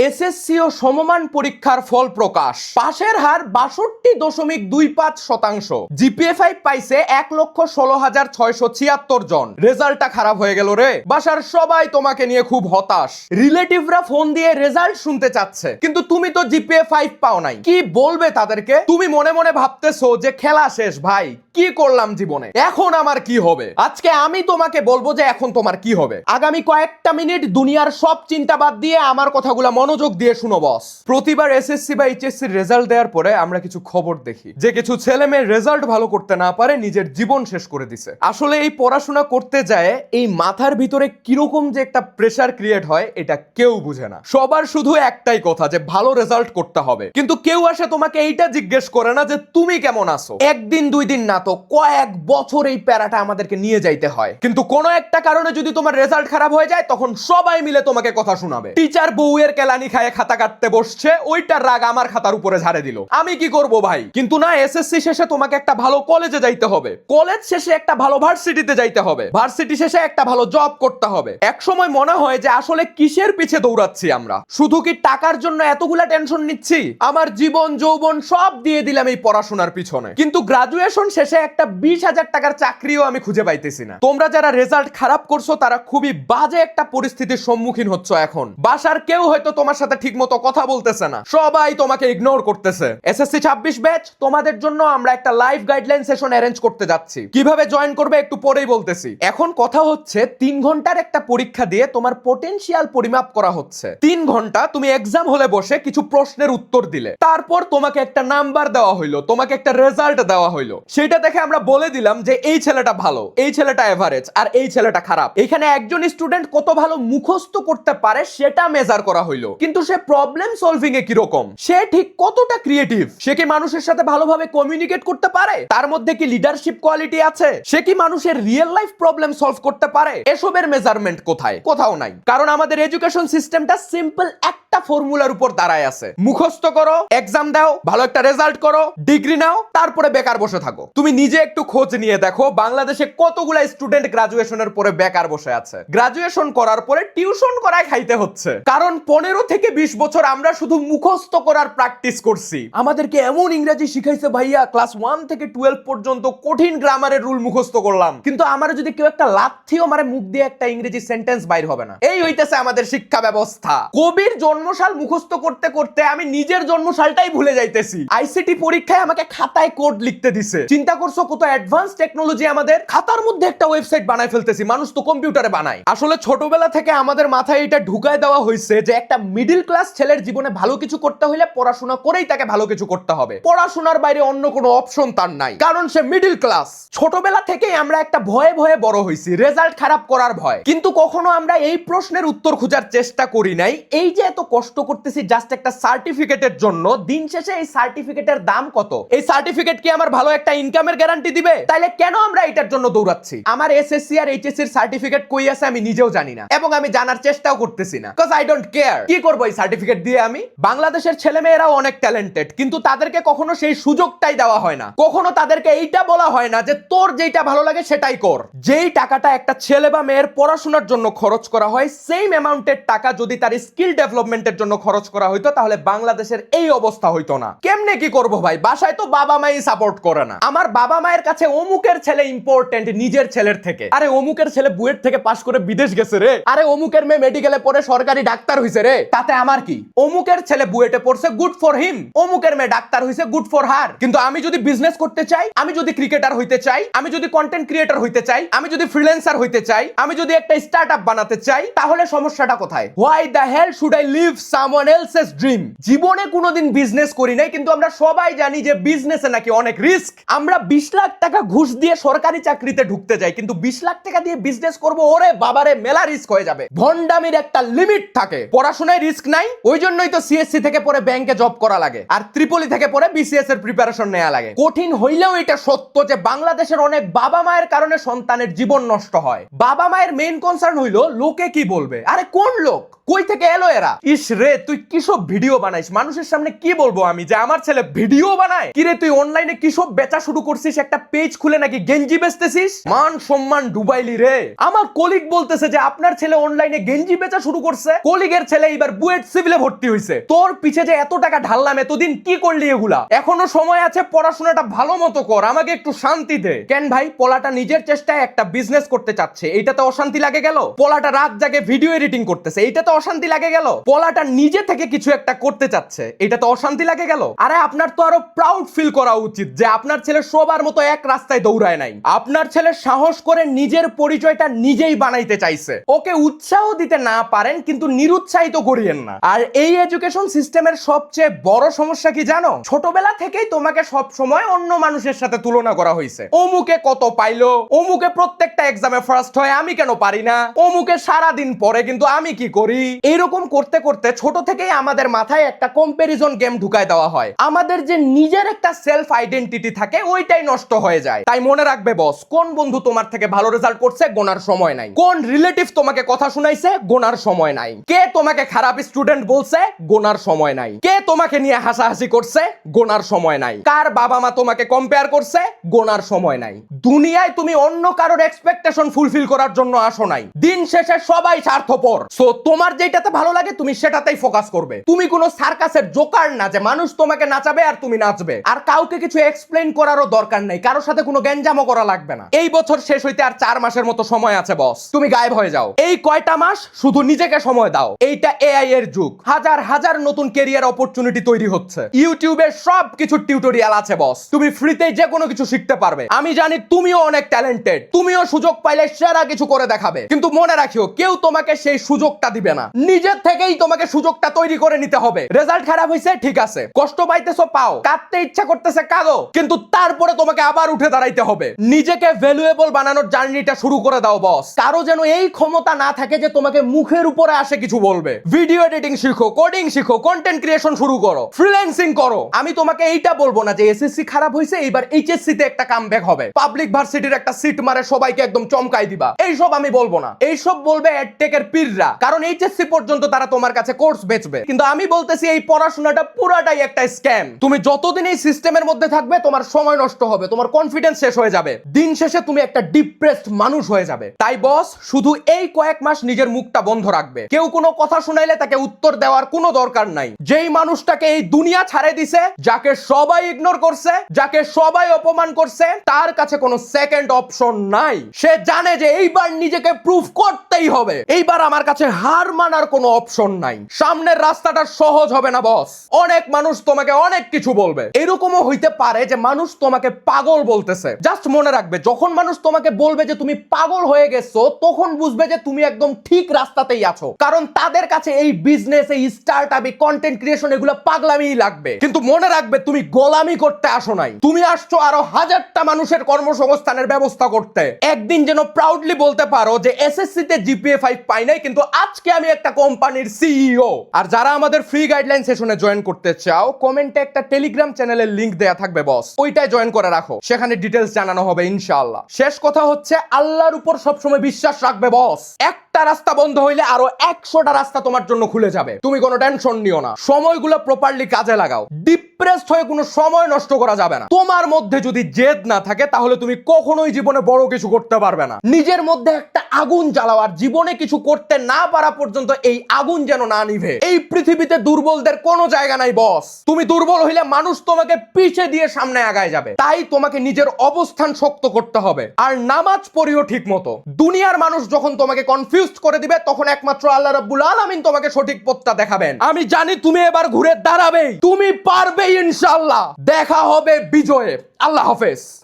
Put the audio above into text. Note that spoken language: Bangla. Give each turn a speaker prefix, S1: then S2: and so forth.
S1: এসএসসি ও সমমান পরীক্ষার ফল প্রকাশ। পাশের হার 62.25%। জিপিএ 5 পাইছে 1,16,676 জন। রেজাল্টটা খারাপ হয়ে গেল রে। বাসার সবাই তোমাকে নিয়ে খুব হতাশ। রিলেটিভরা ফোন দিয়ে রেজাল্ট শুনতে চাচ্ছে, কিন্তু তুমি তো জিপিএ 5 পাও নাই। কি বলবে তাদেরকে? তুমি মনে মনে ভাবতেছো যে খেলা শেষ ভাই, কি করলাম জীবনে, এখন আমার কি হবে? আজকে আমি তোমাকে বলবো যে এখন তোমার কি হবে। আগামী কয়েকটা মিনিট দুনিয়ার সব চিন্তা বাদ দিয়ে আমার কথাগুলো মনোযোগ দিয়ে শুনো বস। প্রতিবার এসএসসি বা এইচএসসি রেজাল্ট দেওয়ার পরে আমরা কিছু খবর দেখি যে কিছু ছেলে মেয়ে রেজাল্ট ভালো করতে না পারে নিজের জীবন শেষ করে দিছে। আসলে এই পড়াশোনা করতে যায় এই মাথার ভিতরে কিরকম যে একটা প্রেসার ক্রিয়েট হয় এটা কেউ বুঝে না। সবার শুধু একটাই কথা যে ভালো রেজাল্ট করতে হবে, কিন্তু কেউ আসে তোমাকে এইটা জিজ্ঞেস করে না যে তুমি কেমন আছো। একদিন দুই দিন না তো কয়েক বছর এই প্যারাটা আমাদেরকে নিয়ে যাইতে হয়। কিন্তু কোনো একটা কারণে যদি তোমার রেজাল্ট খারাপ হয়ে যায় তখন সবাই মিলে তোমাকে কথা শোনাবে। টিচার বউয়ের কেলানি খায় খাতা কাটতে বসছে, ওইটার রাগ আমার খাতার উপরে ঝাড়ে দিল, আমি কি করব ভাই? কিন্তু না, এসএসসি শেষে তোমাকে একটা ভালো কলেজে যাইতে হবে, কলেজ শেষে একটা ভালো ভার্সিটিতে যাইতে হবে, ভার্সিটি শেষে একটা ভালো জব করতে হবে। এক সময় মনে হয় যে আসলে কিসের পিছে দৌড়াচ্ছি আমরা? শুধু কি টাকার জন্য এতগুলা টেনশন নিচ্ছি? আমার জীবন যৌবন সব দিয়ে দিলাম এই পড়াশোনার পিছনে, কিন্তু গ্রাজুয়েশন শেষে একটা 20,000 টাকার চাকরিও আমি খুঁজে পাইতেছি না। তোমরা যারা রেজাল্ট খারাপ করছো তারা খুবই বাজে একটা পরিস্থিতির সম্মুখীন হচ্ছ এখন। বাসার কেউ হয়তো তোমার সাথে ঠিকমতো কথা বলতেছে না, সবাই তোমাকে ইগনোর করতেছে। এসএসসি 26 ব্যাচ তোমাদের জন্য আমরা একটা লাইভ গাইডলাইন সেশন অ্যারেঞ্জ করতে যাচ্ছি। কিভাবে জয়েন করবে একটু পরেই বলতেছি। এখন কথা হচ্ছে 3 ঘন্টার একটা পরীক্ষা দিয়ে তোমার পটেনশিয়াল পরিমাপ করা হচ্ছে। 3 ঘন্টা তুমি এক্সাম হলে বসে কিছু প্রশ্নের উত্তর দিলে, তারপর তোমাকে একটা নাম্বার দেওয়া হইলো, তোমাকে একটা রেজাল্ট দেওয়া হইলো। সেটা দেখে আমরা বলে দিলাম যে এই ছেলেটা ভালো, এই ছেলেটা এভারেজ, আর এই ছেলেটা খারাপ। এখানে একজন স্টুডেন্ট কত ভালো মুখস্থ করতে পারে সেটা মেজার করা হইলো, কিন্তু সে প্রবলেম সলভিং এ কিরকম, সে ঠিক কতটা ক্রিয়েটিভ, সে কি মানুষের সাথে ভালোভাবে কমিউনিকেট করতে পারে, তার মধ্যে কি লিডারশিপ কোয়ালিটি আছে, সে কি মানুষের রিয়েল লাইফ প্রবলেম সলভ করতে পারে? এসবের মেজারমেন্ট কোথায়? কোথাও নাই। কারণ আমাদের এডুকেশন সিস্টেমটা সিম্পল একটা ফর্মুলার উপর দাঁড়ায় আছে, মুখস্থ করো, এক্সাম দাও, ভালো একটা রেজাল্ট করো, ডিগ্রি নাও, তারপরে বেকার বসে থাকো। তুমি নিজে একটু খোঁজ নিয়ে দেখো বাংলাদেশে কতগুলা স্টুডেন্ট গ্রাজুয়েশনের পরে বেকার বসে আছে। গ্রাজুয়েশন করার পরে টিউশন করায় খাইতে হচ্ছে, কারণ 15 থেকে 20 বছর আমরা শুধু মুখস্থ করার প্র্যাকটিস করছি। আমাদেরকে এমন ইংরেজি শিখাইছে ভাইয়া, ক্লাস 1 থেকে 12 পর্যন্ত কঠিন গ্রামারের রুল মুখস্থ করলাম, কিন্তু আমার যদি কেউ একটা লাথিও মারে মুখ দিয়ে একটা ইংরেজি সেন্টেন্স বাইর হবে না। এই হইতেছে আমাদের শিক্ষা ব্যবস্থা। কবির জন্মসাল মুখস্থ করতে করতে আমি নিজের জন্মসালটাই ভুলে যাইতেছি। আইসিটি পরীক্ষায় আমাকে খাতায় কোড লিখতে দিছে। চিন্তা করছো কত অ্যাডভান্স টেকনোলজি আমাদের? খাতার মধ্যে একটা ওয়েবসাইট বানায় ফেলতেছি, মানুষ তো কম্পিউটারে বানায়। আসলে ছোটবেলা থেকে আমাদের মাথায় এটা ঢুকায় দেওয়া হয়েছে যে একটা মিডল ক্লাস ছেলের জীবনে ভালো কিছু করতে হলে পড়াশোনা করেই তাকে ভালো কিছু করতে হবে, পড়াশোনার বাইরে অন্য কোনো অপশন তার নাই, কারণ সে মিডল ক্লাস। ছোটবেলা থেকেই আমরা একটা ভয়ে ভয়ে বড় হইছি, রেজাল্ট খারাপ করার ভয়। কিন্তু কখনো আমরা এই প্রশ্নের উত্তর খোঁজার চেষ্টা করি নাই, এই যে এত কষ্ট করতেছি জাস্ট একটা সার্টিফিকেটের জন্য, দিন শেষে এই সার্টিফিকেটের দাম কত? এই সার্টিফিকেট কি আমার ভালো একটা ইনকামের গ্যারান্টি দিবে? তাইলে কেন আমরা এটার জন্য দৌড়াচ্ছি? আমার এসএসসি আর এইচএসসি এর সার্টিফিকেট কই আছে আমি নিজেও জানি না, এবং আমি জানার চেষ্টাও করতেছি না, কজ আই ডোন্ট কেয়ার। কি করব এই সার্টিফিকেট দিয়ে আমি? বাংলাদেশের ছেলেমেয়েরাও অনেক ট্যালেন্টেড, কিন্তু তাদেরকে কখনো সেই সুযোগটাই দেওয়া হয় না। কখনো তাদেরকে এইটা বলা হয় না যে তোর যেটা ভালো লাগে সেটাই কর। যেই টাকাটা একটা ছেলে বা মেয়ের পড়াশোনার জন্য খরচ করা হয়, সেম অ্যামাউন্টের টাকা যদি তার স্কিল ডেভেলপমেন্টের জন্য খরচ করা হইতো তাহলে বাংলাদেশের এই অবস্থা হইতো না। কেমনে কি করব ভাই? বাসায় তো বাবা মাই সাপোর্ট করে না। আমার বাবা মায়ের কাছে অমুকের ছেলে ইম্পর্টেন্ট নিজের ছেলের থেকে। আরে অমুকের ছেলে বুয়েট থেকে পাশ করে বিদেশ গেছে রে, আরে অমুকের মেয়ে মেডিকেলে পড়ে সরকারি ডাক্তার হইছে রে, তাতে আমার কি? অমুকের ছেলে বুয়েটে পড়ছে, গুড ফর হিম। অমুকের মেয়ে ডাক্তার হইছে, গুড ফর হার। কিন্তু আমি যদি বিজনেস করতে চাই, আমি যদি ক্রিকেটার হইতে চাই, আমি যদি কন্টেন্ট ক্রিয়েটর হইতে চাই, আমি যদি ফ্রিল্যান্সার হইতে চাই, আমি যদি একটা স্টার্টআপ বানাতে চাই, তাহলে সমস্যাটা কোথায়? Why the hell should I live someone else's dream? জীবনে কোনোদিন বিজনেস করি নাই, কিন্তু আমরা সবাই জানি যে বিজনেসে নাকি অনেক রিস্ক। আমরা 20 লাখ টাকা ঘুষ দিয়ে সরকারি চাকরিতে ঢুকতে যাই, কিন্তু 20 লাখ টাকা দিয়ে বিজনেস করব, ওরে বাবারে মেলা রিস্ক হয়ে যাবে। ভন্ডামির একটা লিমিট থাকে, পড়াশোনায় রিস্ক নাই। ওই জন্যই তো সিএসসি থেকে পরে ব্যাংকে জব করা লাগে, আর ত্রিপলি থেকে পরে বিসিএস এর প্রিপারেশন নেওয়া লাগে। কঠিন হইলেও এটা সত্য যে বাংলাদেশের অনেক বাবা মায়ের কারণে সন্তানের জীবন নষ্ট হয়। বাবা মায়ের মেইন কনসার্ন হইলো লোকে কি বলবে। আরে কোন লোক? কই থেকে এলো এরা? ইস রে, তুই কিসব ভিডিও বানাইস? মানুষের সামনে কি বলবো আমি যে আমার ছেলে ভিডিও বানায়? কিরে তুই অনলাইনে কিসব বেচা শুরু করছিস? একটা পেজ খুলে নাকি গেঞ্জি বেচতেছিস? মান সম্মান ডুবাইলি রে। আমার কলিগ বলতেছে যে আপনার ছেলে অনলাইনে গেঞ্জি বেচা শুরু করছে। কলিগের ছেলে এবার বুয়েট সিভিলে ভর্তি হইছে। তোর পিছে যে এত টাকা ঢাললাম এতদিন কি করলি এগুলা? এখনো সময় আছে, পড়াশোনাটা ভালো মতো কর, আমাকে একটু শান্তি দে। কেন ভাই, পোলাটা নিজের চেষ্টায় একটা বিজনেস করতে চাচ্ছে, এইটাতে অশান্তি লাগে গেল? পোলাটা রাত জাগে ভিডিও এডিটিং করতেছে, এইটাতে অশান্তি লাগে গেল? পোলাটা নিজে থেকে কিছু একটা করতে চাচ্ছে, এটাতে অশান্তি লাগে গেল? আরে আপনার তো আরো প্রাউড ফিল করা উচিত যে আপনার ছেলে সবার মতো এক রাস্তায় দৌড়ায় নাই। আপনার ছেলে সাহস করে নিজের পরিচয়টা নিজেই বানাইতে চাইছে। ওকে উৎসাহ দিতে না পারেন, কিন্তু নিরুৎসাহিত করিয়েন না। আর এই এডুকেশন সিস্টেমের সবচেয়ে বড় সমস্যা কি জানো? ছোটবেলা থেকেই তোমাকে সব সময় অন্য মানুষের সাথে তুলনা করা হয়েছে। অমুকে কত পাইলো, অমুকে প্রত্যেকটা এক্সামে ফার্স্ট হয়, আমি কেন পারি না? অমুকে সারা দিন পড়ে কিন্তু আমি কি করি? এইরকম করতে করতে ছোট থেকেই আমাদের মাথায় একটা কম্পারিজন গেম ঢুকায় দেওয়া হয়। আমাদের যে নিজের একটা সেলফ আইডেন্টিটি থাকে ওইটাই নষ্ট হয়ে যায়। তাই মনে রাখবে বস, কোন বন্ধু তোমার থেকে ভালো রেজাল্ট করছে গোনার সময় নাই। কোন রিলেটিভ তোমাকে কথা শুনাইছে গোনার সময় নাই। কে তোমাকে খারাপ স্টুডেন্ট বলছে গোনার সময় নাই। কে তোমাকে নিয়ে হাসাহাসি করছে গোনার সময় নাই। কার বাবা মা তোমাকে কম্পেয়ার করছে গোনার সময় নাই। দুনিয়ায় তুমি অন্য কারোর এক্সপেকটেশন ফুলফিল করার জন্য আসো নাই। দিন শেষে সবাই স্বার্থপর। সো তোমার যেটাতে ভালো লাগে তুমি সেটাতেই ফোকাস করবে। তুমি কোনো সার্কাসের জোকার না যে মানুষ তোমাকে নাচাবে আর তুমি নাচবে। আর কাউকে কিছু এক্সপ্লেইন করারও দরকার নেই, কারোর সাথে কোনো গ্যাঞ্জামও করা লাগবে না। এই বছর শেষ হইতে আর 4 মাসের মতো সময় আছে বস, তুমি গায়েব হয়ে যাও। এই কয়টা মাস শুধু নিজেকে সময় দাও। এইটা এআই এর যুগ, হাজার হাজার নতুন ক্যারিয়ার অপরচুনিটি তৈরি হচ্ছে। ইউটিউবে সব কিছু টিউটোরিয়াল আছে বস, তুমি ফ্রিতে যে কোনো কিছু শিখতে পারবে। আমি জানি তুমিও অনেক ট্যালেন্টেড, তুমিও সুযোগ পাইলে সেরা কিছু করে দেখাবে। কিন্তু মনে রাখিও, কেউ তোমাকে সেই সুযোগটা দিবে না, নিজের থেকেই তোমাকে সুযোগটা তৈরি করে নিতে হবে। রেজাল্ট খারাপ হয়েছে ঠিক আছে, কষ্ট পাইতেছো পাও, কাঁদতে ইচ্ছা করতেছে কাঁদো, কিন্তু তারপরে তোমাকে আবার উঠে দাঁড়াইতে হবে। নিজেকে ভ্যালুয়েবল বানানোর জার্নিটা শুরু করে দাও বস। কারো যেন এই ক্ষমতা না থাকে যে তোমাকে মুখের উপরে আসে কিছু বলবে। ভিডিও এডিটিং শিখো, কোডিং শিখো, কন্টেন্ট ক্রিয়েশন শুরু করো, ফ্রিল্যান্সিং করো। আমি তোমাকে এইটা বলবো না যে এসএসসি খারাপ হয়েছে এইবার এইচএসসি তে একটা কামব্যাক হবে, পাবলিক ভার্সিটির একটা সিট মারে সবাইকে একদম চমকাই দিবা, এইসব আমি বলবো না। এইসব বলবে এডটেকের পীররা, কারণ এইচএসসি পর্যন্ত তারা তোমার কাছে কোর্স বেচবে। কিন্তু আমি বলতেছি এই পড়াশোনাটা পুরাটাই একটা স্ক্যাম। তুমি যতদিন এই সিস্টেমের মধ্যে থাকবে তোমার সময় নষ্ট হবে, তোমার কনফিডেন্স শেষ হয়ে যাবে, দিন শেষে তুমি একটা ডিপ্রেসড মানুষ হয়ে যাবে। তাই বস, শুধু এই কয়েক মাস নিজের মুখটা বন্ধ রাখবে। কেউ কোনো কথা শুনাইলে তাকে উত্তর দেওয়ার কোনো দরকার নাই। যেই মানুষটাকে এই দুনিয়া ছাড়ে দিছে, যাকে সবাই ইগনোর করছে, যাকে সবাই অপমান করছে, তার কাছে কোনো সেকেন্ড অপশন নাই। সে জানে যে এইবার নিজেকে প্রুফ করতেই হবে, এইবার আমার কাছে হার মানার কোনো অপশন নাই। সামনের রাস্তাটা সহজ হবে না বস। অনেক মানুষ তোমাকে অনেক কিছু বলবে, এরকমও হইতে পারে যে মানুষ তোমাকে পাগল বলতেছে। জাস্ট মনে রাখবে, যখন মানুষ তোমাকে বলবে যে তুমি পাগল হয়ে গেছো, তখন বুঝবে যে তুমি একদম ঠিক রাস্তাতেই আছো। কারণ তাদের কাছে এই বিজনেস, এই স্টার্টআপ, এই কন্টেন্ট ক্রিয়েশন এগুলো পাগলামিই লাগবে। কিন্তু মনে রাখবে, তুমি গোলামি করতে আসো নাই, তুমি আসছো আরো হাজারটা মানুষের কর্মসংস্থানের ব্যবস্থা করতে। একদিন যেন প্রাউডলি বলতে পারো যে এসএসসি তে জিপিএ 5 পাই নাই, কিন্তু আজকে আমি একটা কোম্পানির সিইও। আর যারা আমাদের ফ্রি গাইডলাইন সেশনে জয়েন করতে চাও, কমেন্টে একটা টেলিগ্রাম চ্যানেলের লিংক দেয়া থাকবে বস, ওইটাই জয়েন করে রাখো, সেখানে ডিটেলস জানানো হবে ইনশাআল্লাহ। শেষ কথা হচ্ছে, আল্লাহর উপর সবসময় বিশ্বাস রাখবে বস। একটা রাস্তা বন্ধ হইলে আরো 100টা রাস্তা তোমার জন্য খুলে যাবে, তুমি কোনো টেনশন নিও না। সময়গুলো প্রপারলি কাজে লাগাও, ডিপ্রেসড হয়ে কোনো সময় নষ্ট করা যাবে না। তোমার মধ্যে যদি জেদ না থাকে তাহলে তুমি কখনোই জীবনে বড় কিছু করতে পারবে না। নিজের মধ্যে একটা আগুন জ্বালাও, আর জীবনে কিছু করতে না পারা পর্যন্ত এই আগুন যেন না নিভে। এই পৃথিবীতে দুর্বলদের কোনো জায়গা নাই বস। তুমি দুর্বল হইলে মানুষ তোমাকে পিছে দিয়ে সামনে আগায় যাবে। তাই তোমাকে নিজের অবস্থান শক্ত করতে হবে, আর নামাজ পড়িও ঠিক মতো। দুনিয়ার মানুষ যখন তোমাকে কনফিউজড করে দিবে, তখন একমাত্র আল্লাহ রাব্বুল আলামিন তোমাকে সঠিক পথটা দেখাবেন। আমি জানি তুমি এবার ঘুরে দাঁড়াবেই, তুমি পারবে ইনশাআল্লাহ। দেখা হবে বিজয়ে। আল্লাহ হাফেজ।